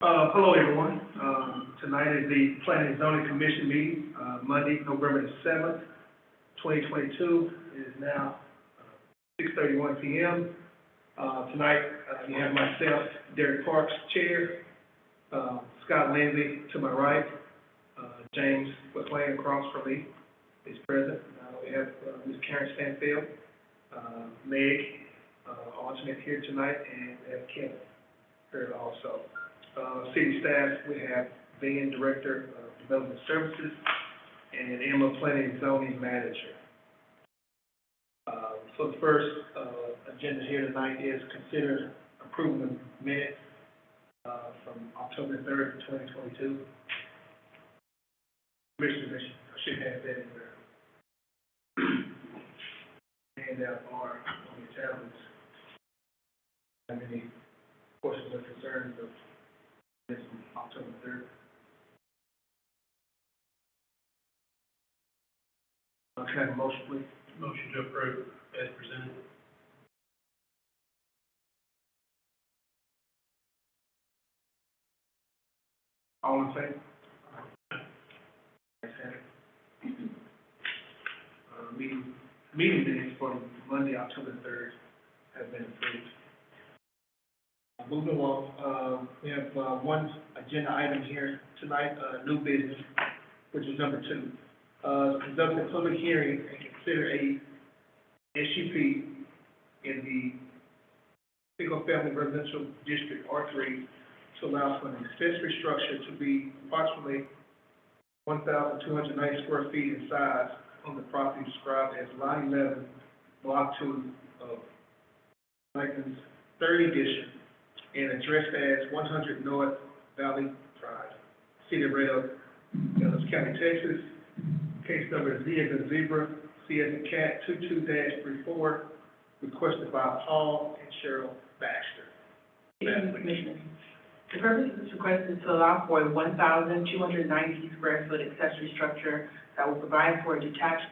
Hello, everyone. Tonight is the Planning and Zoning Commission meeting, Monday, November the 7th, 2022. It is now 6:31 p.m. Tonight, you have myself, Derek Parks, Chair, Scott Lindsay to my right, James McLean across from me is present. We have Ms. Karen Stanfield, Meg, alternate here tonight, and we have Kim here also. City staff, we have Ben, Director of Development Services, and Emma, Planning and Zoning Manager. So the first agenda here tonight is consider approving the minutes from October 3rd, 2022. Commissioners, I should have that in there. Handout or on your tablets. Have any questions or concerns of this from October 3rd? Can I have a motion, please? Motion to approve as presented. All in favor? Meeting dates for Monday, October 3rd have been approved. Moving along, we have one agenda item here tonight, new business, which is number 2. Conduct a public hearing and consider a SUP in the single-family residential district R3 to allow for an accessory structure to be approximately 1,290 square feet in size on the property described as Lot 11, Block 2 of Lincoln's 3rd edition, and addressed as 100 North Valley Drive, City of Red Oak, Ellis County, Texas. Case number Z as in zebra, C as in cat, 22-34, requested by Paul and Cheryl Baxter. Commissioners. The purpose of this request is to allow for a 1,290 square foot accessory structure that will provide for a detached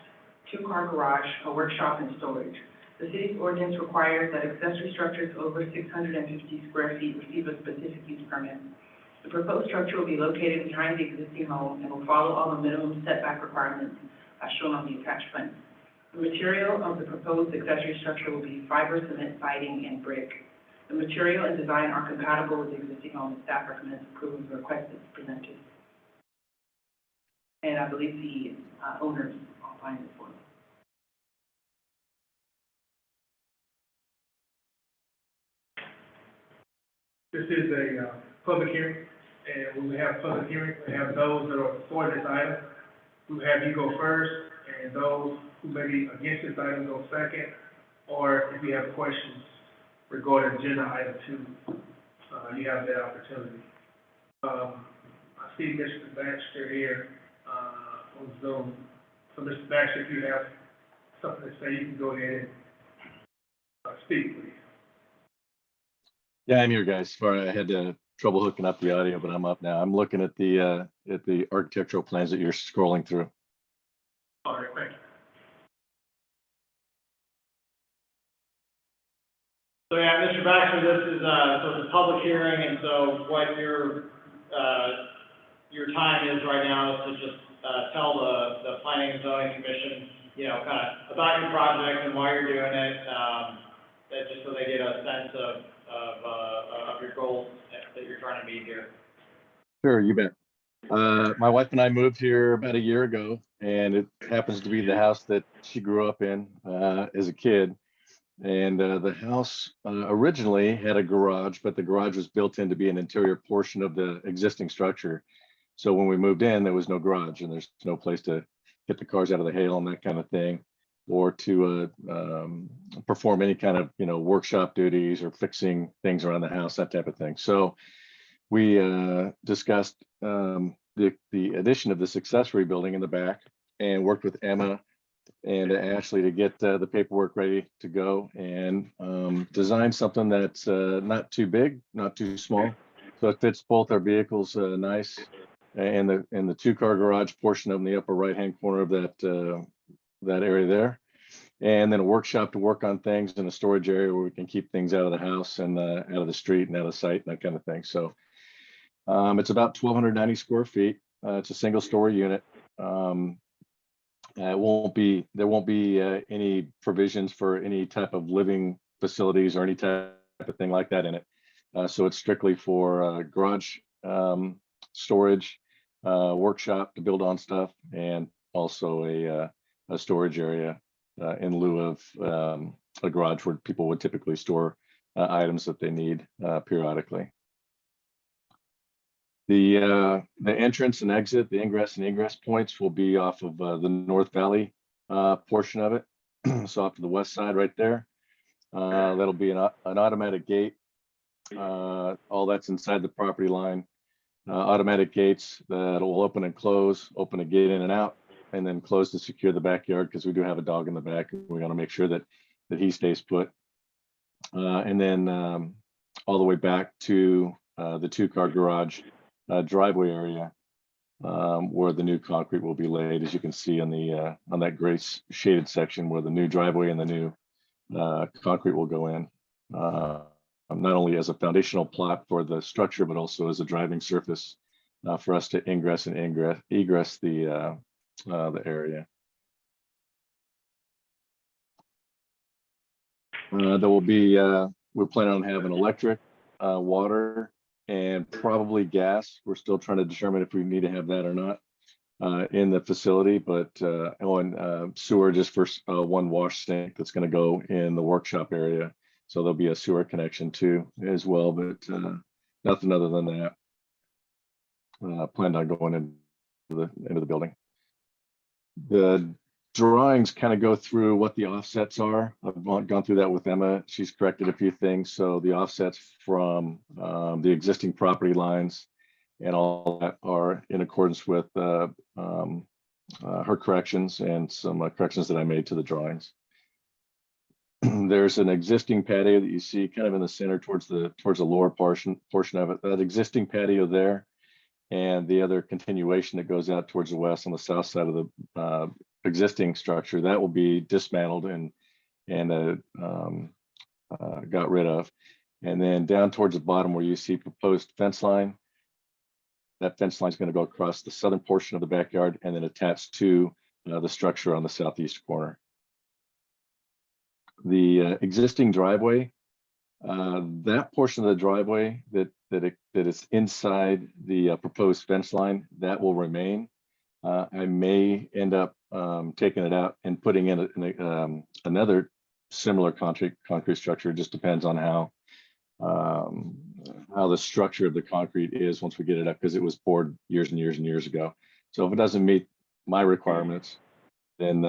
2-car garage, a workshop, and storage. The city's ordinance requires that accessory structures over 650 square feet receive a specific use permit. The proposed structure will be located behind the existing home and will follow all the minimum setback requirements as shown on the attached plan. The material of the proposed accessory structure will be fiber cement siding and brick. The material and design are compatible with the existing home, and staff recommends approval of the request as presented. And I believe the owners are fine as well. This is a public hearing, and when we have public hearing, we have those that are for this item. We have you go first, and those who may be against this item go second, or if you have questions regarding agenda item 2, you have that opportunity. I see Mr. Baxter here on Zoom. So Mr. Baxter, if you have something to say, you can go ahead and speak, please. Yeah, I'm here, guys. Sorry, I had trouble hooking up the audio, but I'm up now. I'm looking at the architectural plans that you're scrolling through. All right, thank you. So yeah, Mr. Baxter, this is so it's a public hearing, and so what your time is right now is to just tell the Planning and Zoning Commission, kind of about your project and why you're doing it, that just so they get a sense of your goals that you're trying to meet here. Sure, you bet. My wife and I moved here about a year ago, and it happens to be the house that she grew up in as a kid. And the house originally had a garage, but the garage was built in to be an interior portion of the existing structure. So when we moved in, there was no garage, and there's no place to get the cars out of the hail and that kind of thing, or to perform any kind of workshop duties or fixing things around the house, that type of thing. So we discussed the addition of this accessory building in the back, and worked with Emma and Ashley to get the paperwork ready to go, and design something that's not too big, not too small, so it fits both our vehicles nice. And the 2-car garage portion of the upper right-hand corner of that area there, and then a workshop to work on things, and a storage area where we can keep things out of the house and out of the street and out of sight and that kind of thing. So It's about 1,290 square feet. It's a single story unit. There won't be any provisions for any type of living facilities or any type of thing like that in it. So it's strictly for garage storage, workshop to build on stuff, and also a storage area in lieu of a garage where people would typically store items that they need periodically. The entrance and exit, the ingress and egress points will be off of the North Valley portion of it. So off to the west side right there. That'll be an automatic gate. All that's inside the property line. Automatic gates that will open and close, open to get in and out, and then close to secure the backyard because we do have a dog in the back. We want to make sure that he stays put. And then all the way back to the 2-car garage driveway area where the new concrete will be laid, as you can see on that gray shaded section where the new driveway and the new concrete will go in. Not only as a foundational plot for the structure, but also as a driving surface for us to ingress and egress the area. There will be, we're planning on having electric, water, and probably gas. We're still trying to determine if we need to have that or not in the facility, but sewer just for one wash sink that's going to go in the workshop area. So there'll be a sewer connection too as well, but nothing other than that. Planned on going into the building. The drawings kind of go through what the offsets are. I've gone through that with Emma. She's corrected a few things. So the offsets from the existing property lines and all that are in accordance with her corrections and some corrections that I made to the drawings. There's an existing patio that you see kind of in the center towards the lower portion of it. That existing patio there, and the other continuation that goes out towards the west on the south side of the existing structure, that will be dismantled and got rid of. And then down towards the bottom where you see proposed fence line, that fence line is going to go across the southern portion of the backyard and then attach to the structure on the southeast corner. The existing driveway, that portion of the driveway that is inside the proposed fence line, that will remain. I may end up taking it out and putting in another similar concrete structure. It just depends on how the structure of the concrete is once we get it up, because it was poured years and years and years ago. So if it doesn't meet my requirements, then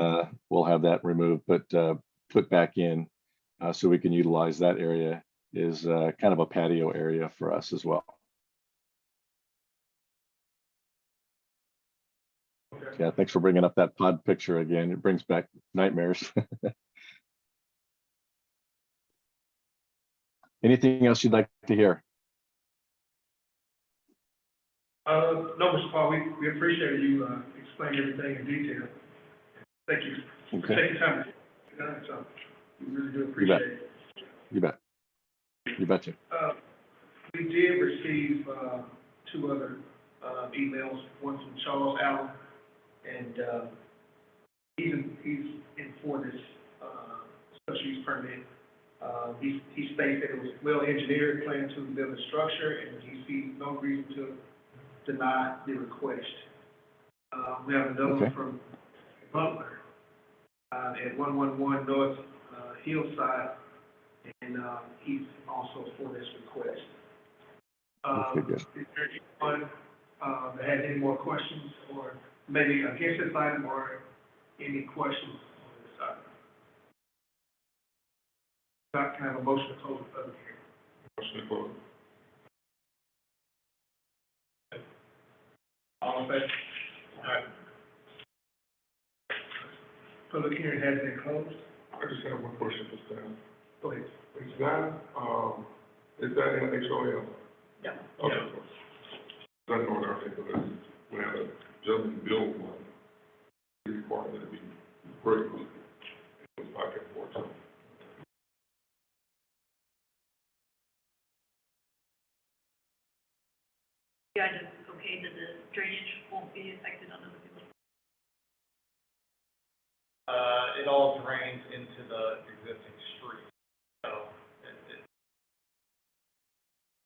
we'll have that removed, but put back in so we can utilize that area is kind of a patio area for us as well. Yeah, thanks for bringing up that pod picture again. It brings back nightmares. Anything else you'd like to hear? No, Mr. Paul, we appreciate you explaining everything in detail. Thank you for taking time to do that. So we really do appreciate it. You bet. You betcha. We did receive 2 other emails, one from Charles Allen, and he's in for this special use permit. He states that it was well engineered, planned to build a structure, and he sees no reason to deny the request. We have another one from Butler at 111 North Hillside, and he's also for this request. Is there anyone that has any more questions, or maybe against this item, or any questions on this item? Can I have a motion to close the public hearing? Motion to close. All in favor? All right. Public hearing has been closed. I just have one question for staff. Go ahead. Is that in HOA? Yeah. Okay. That's what I think of it. We have a gentleman build one. We require that it be vertical. It was back and forth. So. Yeah, just okay that the drainage won't be affected on other people's. It all drains into the existing street, so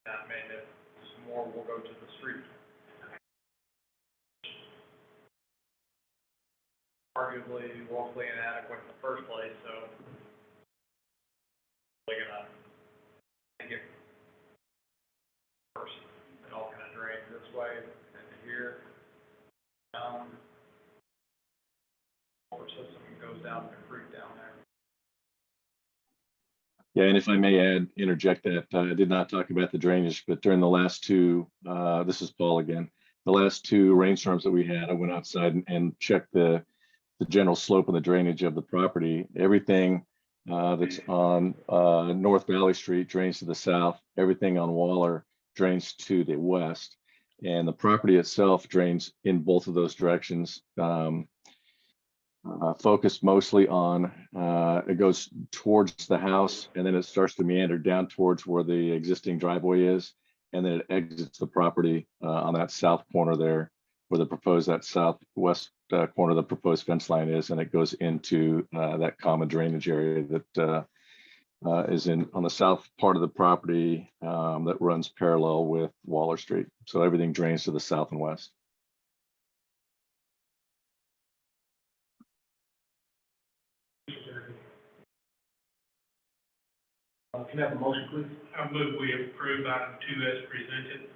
that may, just more will go to the street. Arguably woefully inadequate in the first place, so we're gonna make it first. It all kind of drains this way into here. Water system goes down the creek down there. Yeah, and if I may add, interject that, I did not talk about the drainage, but during the last two, this is Paul again. The last two rainstorms that we had, I went outside and checked the general slope and the drainage of the property. Everything that's on North Valley Street drains to the south. Everything on Waller drains to the west. And the property itself drains in both of those directions. Focused mostly on, it goes towards the house and then it starts to meander down towards where the existing driveway is. And then it exits the property on that south corner there where the proposed, that southwest corner, the proposed fence line is, and it goes into that common drainage area that is on the south part of the property that runs parallel with Waller Street. So everything drains to the south and west. Can I have a motion, please? I move we approve item 2 as presented.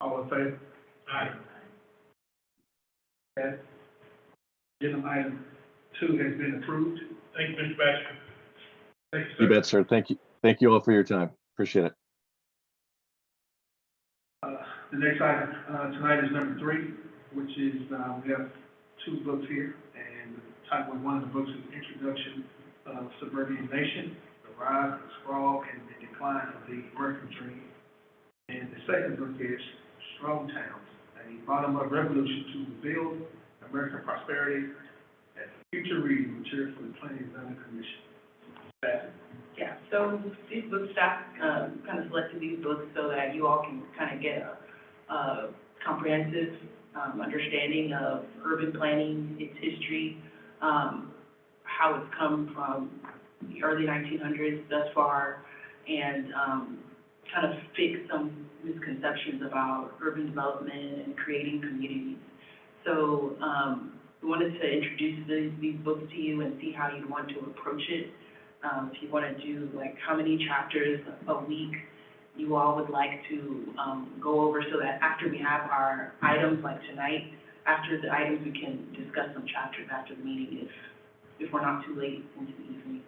All in favor? Aye. Okay. Agenda item 2 has been approved. Thank you, Mr. Baxter. Thank you, You sir. bet, sir. Thank you. Thank you all for your time. Appreciate it. The next item tonight is number 3, which is we have 2 books here, and the title of one of the books is Introduction of Suburban Nation: The Rise, the Sprawl, and the Decline of the American Dream. And the second book is Strong Towns: A Bottom-Up Revolution to Rebuild American Prosperity, and future reading material for the Planning and Zoning Commission. Passing. Yeah, so these book staff kind of selected these books so that you all can kind of get a comprehensive understanding of urban planning, its history, how it's come from the early 1900s thus far, and kind of fix some misconceptions about urban development and creating communities. So we wanted to introduce these books to you and see how you'd want to approach it. If you want to do like how many chapters a week you all would like to go over, so that after we have our items like tonight, after the items we can discuss some chapters after the meeting if we're not too late into the evening.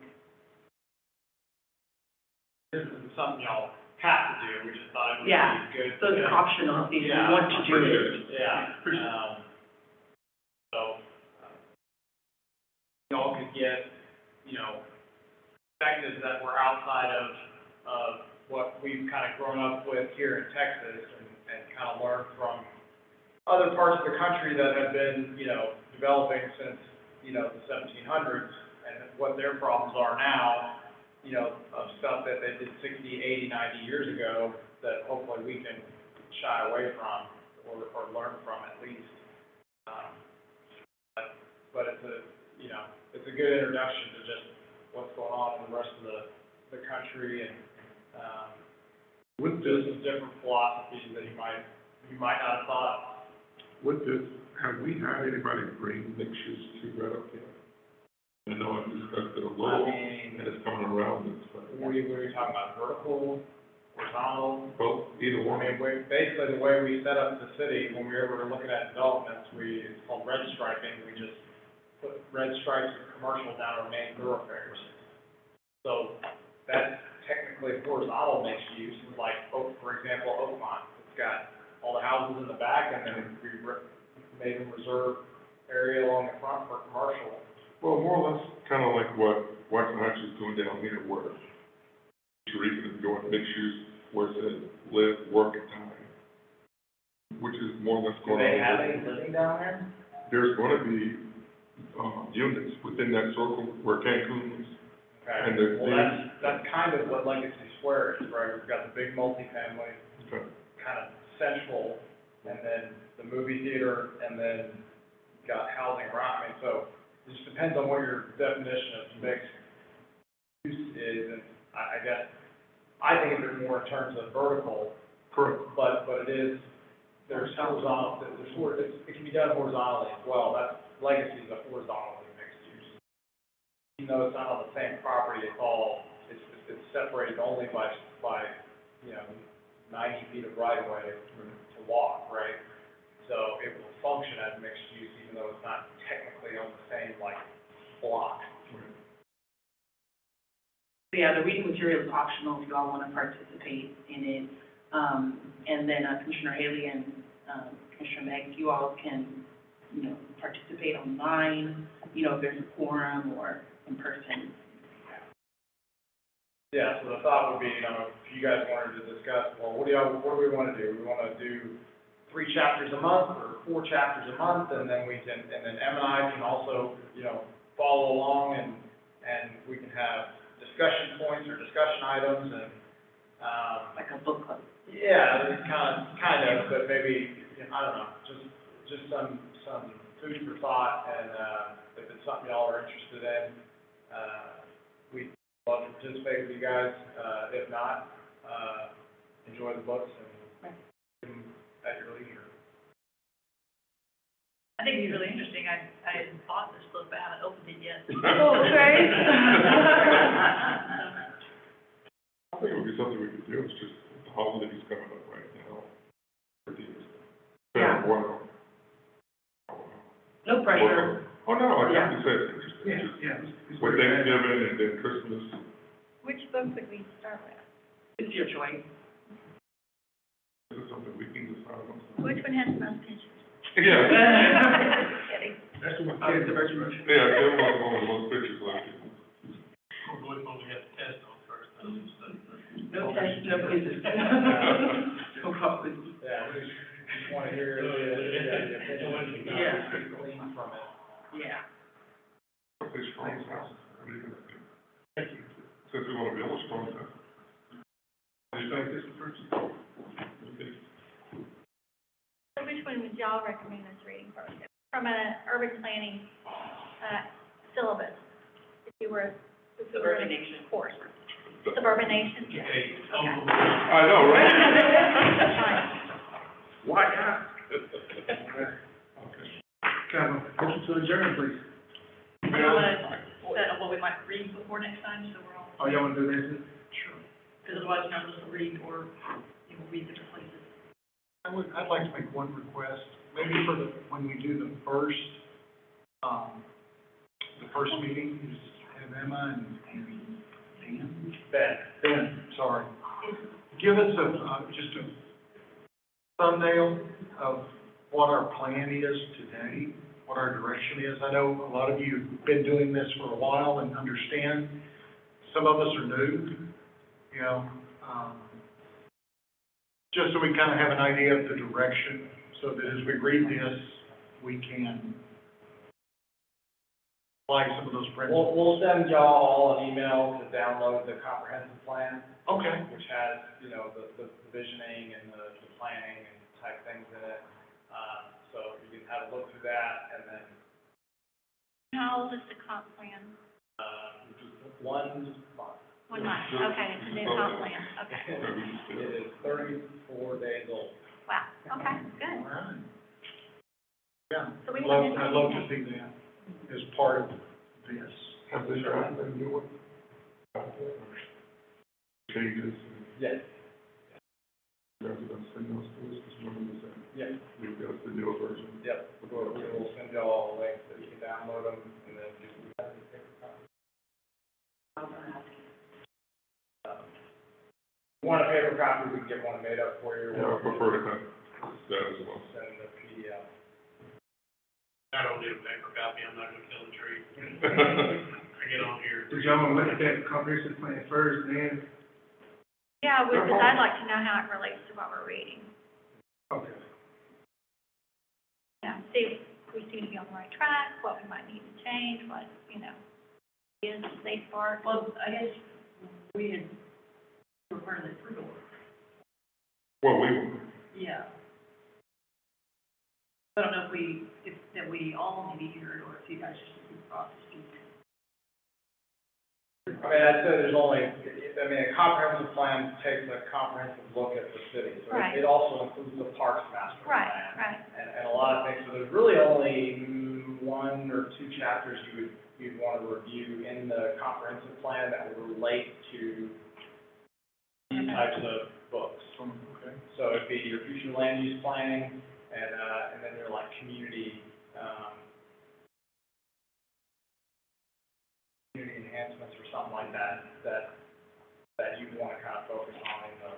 This isn't something y'all have to do, we just thought it would Yeah, be good. so it's to- optional if you Yeah, want to do it. Yeah, so, y'all could get, perspectives that were outside of what we've kind of grown up with here in Texas and kind of learned from other parts of the country that have been, developing since, the 1700s and what their problems are now, of stuff that they did 60, 80, 90 years ago that hopefully we can shy away from or learn from at least. But it's a good introduction to just what's going on in the rest of the country and With just this, some different philosophies that you might not have thought. with this, have we had anybody bring mixtures to Red Oak yet? I know I've discussed it a little, and it's coming around this, but We were talking about vertical, horizontal. both, either one. Basically, the way we set up the city, when we were looking at developments, it's called red striping. We just put red stripes of commercial down our main thoroughfares. So that's technically horizontal mixed use, like Oak, for example, Oakmont. It's got all the houses in the back, and then we made a reserve area along the front for commercial. Well, more or less, kind of like what Waxahachie is doing down here, where Sharika is doing mixtures, where it says live, work, and time, which is more or less Do going on. they have any living down there? There's gonna be, units within that circle where Cancun is, And Okay, the- well, that's kind of what Legacy Square is, right? We've got the big multifamily, Okay. kind of central, and then the movie theater, and then got housing around. I mean, so it just depends on what your definition of mixed use is, and I guess, I think of it more in terms of vertical, Correct. but it is, there's horizontal, it can be done horizontally as well. Legacy is a horizontally mixed use. Even though it's not on the same property, it's separated only by, 90 feet of right of way to walk, right? So it will function as mixed use, even though it's not technically on the same, block. Yeah, the reading material is optional if you all want to participate in it. And then Commissioner Haley and Commissioner Meg, you all can, participate online, if there's a quorum or in person. Yeah, so the thought would be, if you guys wanted to discuss, well, what do we want to do? We want to do 3 chapters a month or 4 chapters a month, and then and then M and I can also, follow along and we can have discussion points or discussion items and, Like a book club. yeah, kind of, but maybe, I don't know, just some food for thought, and, if it's something y'all are interested in, we'd love to participate with you guys. If not, enjoy the books and read them at your leisure. I think it'd be really interesting. I hadn't bought this book, but I haven't opened it yet. Oh, okay. I think it would be something we could do, it's just the holidays coming up right now. For these. Yeah. No pressure. Oh, no, I Yeah. have to say it's interesting. Yeah, Just yeah. with Thanksgiving and then Christmas, Which book would we start with? It's your choice. this is something we can decide on. Which one has the most pictures? Yeah, Kidding. That's what Oh, kids the are. version. yeah, Jim was the one with the most pictures left. We're going to have to test on first, so. No test, no quizzes. No problems. Yeah, we just want to hear the opinion, Yeah. glean from it. Yeah. I'll say strong house. What are you gonna do? Thank you. Since we want to build a strong house. Okay. So which one would y'all recommend us reading first? From an urban planning, syllabus, if you were. Suburban Nation. Course. Suburban Nation? Okay, I know, right? Fine. Why not? Kind of, motion to adjourn, please. Do you want to set up what we might read before next time, so we're all. Oh, y'all want to do that? Sure. Because otherwise, none of us will read, or you will read different places. I'd like to make one request, maybe when we do the first meeting, is have Emma and Ben, sorry. Give us just a thumbnail of what our plan is today, what our direction is. I know a lot of you have been doing this for a while and understand. Some of us are new, just so we kind of have an idea of the direction, so that as we read this, we can apply some of those principles. We'll send y'all all an email to download the comprehensive plan, Okay. which has, the visioning and the planning and type things in it. So you can have a look through that, and then, How old is the comp plan? just 1 month. 1 month, okay, it's a new comp plan, okay. It is 34 days old. Wow, okay, good. All right. Yeah, So we I'd love to haven't see that as part of this. Have they got a new one? Changes, Yes, you guys are gonna send those to us, because one of them is that, yes, we've got the new version. yep. We'll send y'all a link so you can download them, and then just have the paper copy. If you want a paper copy, we can get one made up for you. Yeah, I prefer to have that as well. Send the PDF. I don't need a paper copy, I'm not gonna kill the tree. I get on here. Did y'all want to look at that comprehensive plan first, then? Yeah, because I'd like to know how it relates to what we're reading. Okay. Yeah, see if we seem to be on the right track, what we might need to change, what, is safe park. Well, I guess we had, were part of the approval. Well, we will. Yeah. I don't know if that we all need to hear it, or if you guys just need to process it. I mean, I'd say there's only, a comprehensive plan takes a comprehensive look at the city. So Right. it also includes the parks master plan. Right. And a lot of things, so there's really only one or two chapters you'd want to review in the comprehensive plan that would relate to these types of books. Okay. So it'd be your future land use planning, and then your like community enhancements or something like that you want to kind of focus on in the,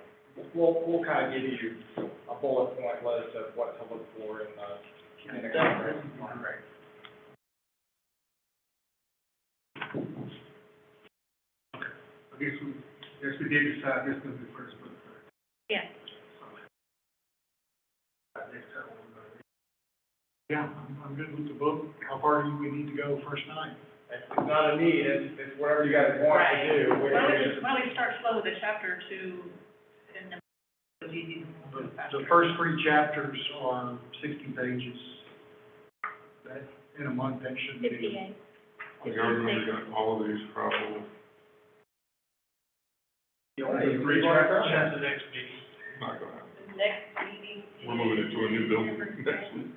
we'll kind of give you a bullet point list of what to look for in the comprehensive plan. Right. I guess we did decide this was the first book. Yeah. Next time we're gonna read. Yeah, I'm good with the book. How far do we need to go first night? It's not a need, it's whatever you guys want to do. Why don't we start slow with a chapter or two, and then it was easy to move faster. The first 3 chapters are 60 pages. That, in a month, that shouldn't be. 58. I remember got all of these probably, You Hey, only you three want to chapters? go? That's the next meeting. not gonna happen. The next meeting is. We're moving into a new building next week.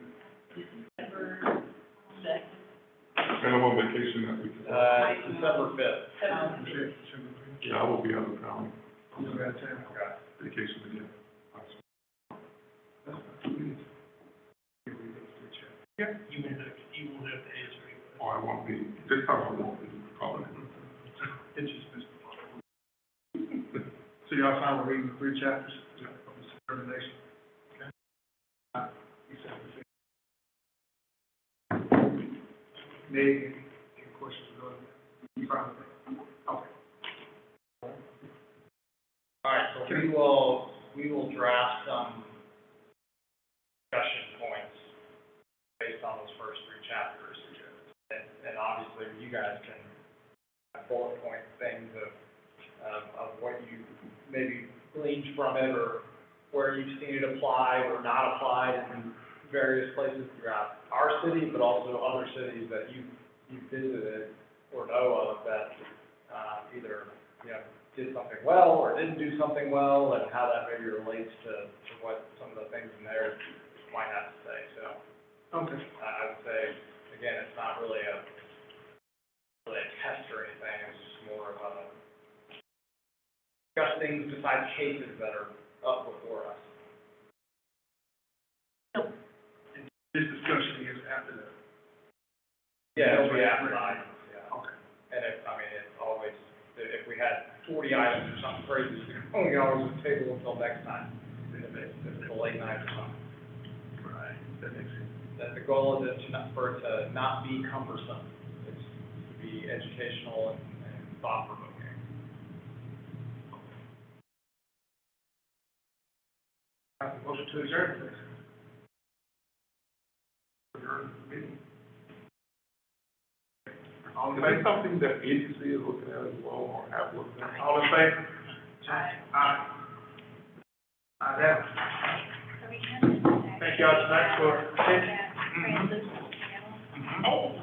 December 2nd. And I'm on vacation that week. December 5th. Yeah, I will be out of town, I'm gonna have time. vacation again. You won't have to answer any questions. Oh, I won't be, this time I won't be, probably. It's just missed the part. So y'all fine with reading 3 chapters of the suburban nation? Okay. December 5th. Meg, any questions about that? You fine with that? Okay. All right, so we will draft some discussion points based on those first 3 chapters. And obviously, you guys can bullet point things of what you maybe gleaned from it, or where you've seen it applied or not applied in various places throughout our city, but also other cities that you've visited or know of that either, did something well or didn't do something well, and how that maybe relates to what some of the things in there might have to say. So Okay. I would say, again, it's not really a test or anything, it's just more of a discuss things besides cases that are up before us. This discussion is after that. Yeah, it'll be after the items, yeah. Okay. And it's always, if we had 40 items or something crazy, we can always just table until next time, if it's a late night or something. Right, that makes sense. That the goal is for it to not be cumbersome, it's to be educational and thought-provoking. Motion to adjourn, please. Adjourn the meeting. All in Is this favor? something that agency is looking at as well, or have looked at? All in favor? Aye. Aye. Ayes have it. So we can. Thank y'all tonight for That transition, you know? Oh,